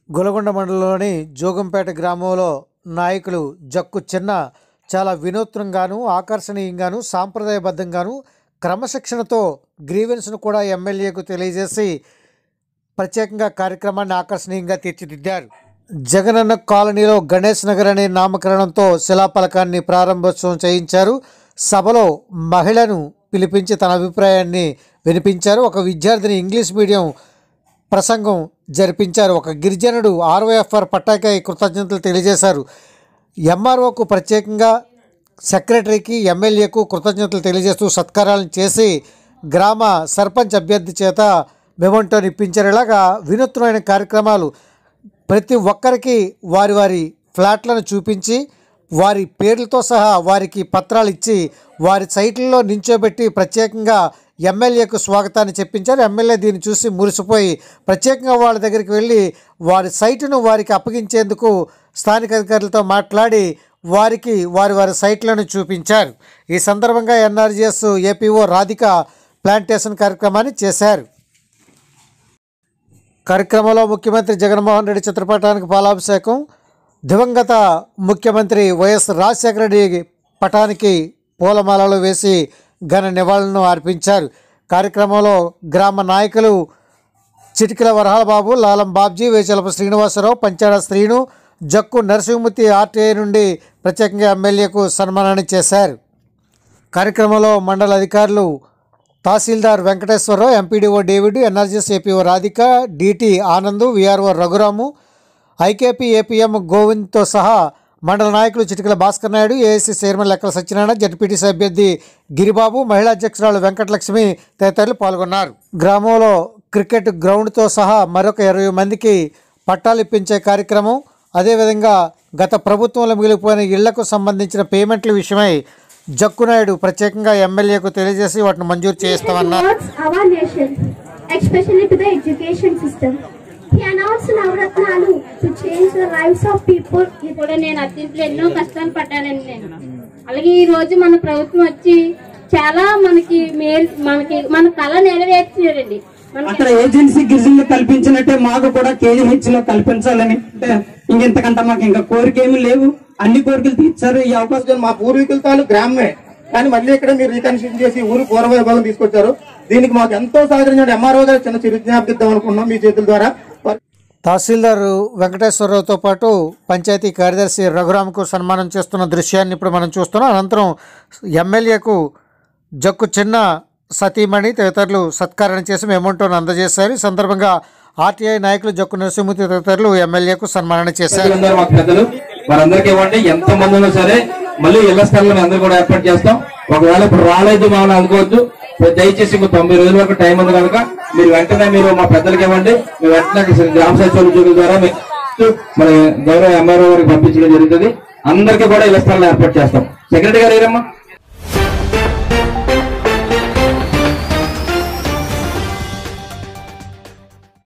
గొలగొండ మండలంలోని జోగంపేట గ్రామంలో నాయకులు జక్కు చిన్న చాలా వినూత్నంగాను ఆకర్షణీయంగాను సాంప్రదాయబద్ధంగాను క్రమశిక్షణతో గ్రీవెన్స్ను కూడా ఎమ్మెల్యేకు తెలియజేసి ప్రత్యేకంగా కార్యక్రమాన్ని ఆకర్షణీయంగా తీర్చిదిద్దారు. జగనన్న కాలనీలో గణేష్ నగర్ అనే నామకరణంతో శిలాఫలకాన్ని ప్రారంభోత్సవం చేయించారు. సభలో మహిళను పిలిపించి తన అభిప్రాయాన్ని వినిపించారు. ఒక విద్యార్థిని ఇంగ్లీష్ మీడియం ప్రసంగం జరిపించారు. ఒక గిరిజనుడు ఆర్ఓఎఫ్ఆర్ పట్టాకై కృతజ్ఞతలు తెలియజేశారు. ఎంఆర్ఓకు ప్రత్యేకంగా సెక్రటరీకి ఎమ్మెల్యేకు కృతజ్ఞతలు తెలియజేస్తూ సత్కారాలను చేసి గ్రామ సర్పంచ్ అభ్యర్థి చేత మెమోంటోని ఇప్పించారు. ఇలాగా వినూత్నమైన కార్యక్రమాలు ప్రతి ఒక్కరికి వారి వారి ఫ్లాట్లను చూపించి వారి పేర్లతో సహా వారికి పత్రాలు ఇచ్చి వారి సైట్లలో నించోబెట్టి ప్రత్యేకంగా ఎమ్మెల్యేకు స్వాగతాన్ని చెప్పించారు. ఎమ్మెల్యే దీన్ని చూసి మురిసిపోయి ప్రత్యేకంగా వాళ్ళ దగ్గరికి వెళ్ళి వారి సైటును వారికి అప్పగించేందుకు స్థానిక అధికారులతో మాట్లాడి వారికి వారి సైట్లను చూపించారు. ఈ సందర్భంగా ఎన్ఆర్జీఎస్ ఏపీఓ రాధిక ప్లాంటేషన్ కార్యక్రమాన్ని చేశారు. కార్యక్రమంలో ముఖ్యమంత్రి జగన్మోహన్ రెడ్డి చిత్రపటానికి పాలాభిషేకం, దివంగత ముఖ్యమంత్రి వైఎస్ రాజశేఖర రెడ్డి పటానికి పూలమాలలు వేసి ఘన నివాళులను అర్పించారు. కార్యక్రమంలో గ్రామ నాయకులు చిటికల వరహాలబాబు, లాలం బాబ్జీ, వేచలపు శ్రీనివాసరావు, పంచాడ శ్రీను, జక్కు నరసింహమూర్తి ఆర్టీఐ నుండి ప్రత్యేకంగా ఎమ్మెల్యేకు సన్మానాన్ని చేశారు. కార్యక్రమంలో మండల అధికారులు tahsildar Venkateswararao, MPDO David, NRGS APO Radhika, DT Anand, VRO Raghuramu, IKP APM గోవింద్తో సహా మండల నాయకులు Chitikala Bhaskar Naidu, AIC chairman Lekkala Satyanarayana, ZPTC అభ్యర్థి గిరిబాబు, మహిళా అధ్యక్షురాలు వెంకటలక్ష్మి తదితరులు పాల్గొన్నారు. గ్రామంలో క్రికెట్ గ్రౌండ్తో సహా మరొక 20 మందికి పట్టాలు ఇప్పించే కార్యక్రమం, అదేవిధంగా గత ప్రభుత్వంలో మిగిలిపోయిన ఇళ్లకు సంబంధించిన పేమెంట్ల విషయమై జక్కునాయుడు ప్రత్యేకంగా ఎమ్మెల్యేకు తెలియజేసి వాటిని మంజూరు చేస్తామన్నారు. He announced Navratnalu to change the lives of people. ఇప్పుడు నేను అత్యంత ఎన్నో కష్టాలు పడ్డానండి. నేను అలాగే ఈ రోజు మన ప్రభుత్వం వచ్చి చాలా మనకి మన కళ నెరవేర్చారండి. అక్కడ ఏజెన్సీ గిరిజనులు కల్పించినట్టే మాకు కూడా కేజీహెచ్ లో కల్పించాలని ఇంకెంతకంటే మాకు ఇంకా కోరిక ఏమి లేవు. అన్ని కోరికలు తీర్చారు. ఈ అవకాశం మా పూర్వీకుల తాలూ గ్రామమే, కానీ మళ్ళీ ఇక్కడ మీరు రీకన్స్ట్రక్షన్ చేసి ఊరు పూర్వవైభవం తీసుకొచ్చారు. దీనికి మాకు ఎంతో సహకరించండి. ఎంఆర్ఓ గారు చిన్న చిరుజ్ఞాపకం ఇద్దాం అనుకున్నాం మీ చేతుల ద్వారా. తహసీల్దార్ వెంకటేశ్వరరావుతో పాటు పంచాయతీ కార్యదర్శి రఘురామ్కు సన్మానం చేస్తున్న దృశ్యాన్ని ఇప్పుడు మనం చూస్తున్నాం. అనంతరం ఎమ్మెల్యేకు జక్కు చిన్న సతీమణి తదితరులు సత్కారం చేసి మెమోంటోను అందజేశారు. ఈ సందర్భంగా ఆర్టీఐ నాయకులు జక్కు నరసింహమూర్తి తదితరులు ఎమ్మెల్యేకు సన్మానం చేశారు. వారందరికీ ఇవ్వండి. ఎంత మంది ఉన్నా సరే మళ్ళీ ఇళ్ల స్థలాలను అందరూ కూడా ఏర్పాటు చేస్తాం. ఒకవేళ ఇప్పుడు రాలేదు మమ్మల్ని అనుకోవద్దు. దయచేసి 90 రోజుల వరకు టైం ఉంది కనుక మీరు వెంటనే మా పెద్దలకి ఇవ్వండి. మీ వెంటనే గ్రామ సచివాలయ ఉద్యోగుల ద్వారా మన గౌరవ ఎంఆర్ఓ గారికి పంపించడం జరుగుతుంది. అందరికీ కూడా ఇళ్ల స్థలాలు ఏర్పాటు చేస్తాం. సెక్రటరీ గారు ఏరమ్మా.